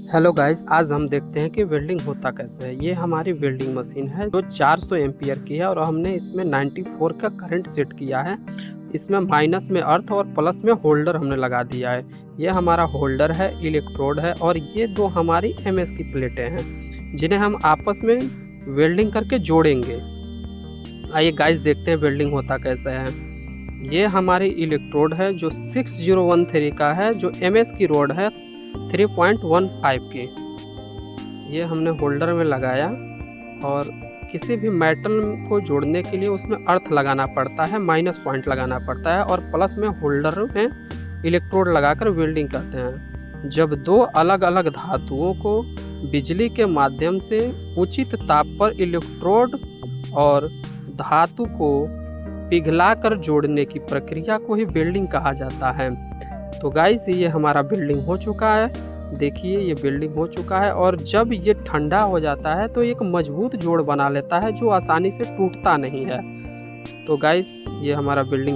Hello guys, आज हम देखते हैं कि वेल्डिंग होता कैसे है। ये हमारी वेल्डिंग मशीन है जो 400 एम्पियर की है और हमने इसमें 94 का करंट सेट किया है। इसमें माइनस में अर्थ और प्लस में होल्डर हमने लगा दिया है। ये हमारा होल्डर है, इलेक्ट्रोड है और ये दो हमारी एमएस की प्लेटें हैं जिन्हें हम आपस में वेल्डिंग करके जोड़ेंगे। आइए गाइस देखते हैं वेल्डिंग होता कैसे है। ये हमारी इलेक्ट्रोड है जो 6013 का है, जो एमएस की रोड है 3.15 की। ये हमने होल्डर में लगाया और किसी भी मेटल को जोड़ने के लिए उसमें अर्थ लगाना पड़ता है, माइनस पॉइंट लगाना पड़ता है और प्लस में होल्डर में इलेक्ट्रोड लगाकर वेल्डिंग करते हैं। जब दो अलग अलग धातुओं को बिजली के माध्यम से उचित ताप पर इलेक्ट्रोड और धातु को पिघलाकर जोड़ने की प्रक्रिया को ही वेल्डिंग कहा जाता है। तो गाइस ये हमारा वेल्डिंग हो चुका है। देखिए ये वेल्डिंग हो चुका है और जब ये ठंडा हो जाता है तो एक मजबूत जोड़ बना लेता है जो आसानी से टूटता नहीं है। तो गाइस ये हमारा वेल्डिंग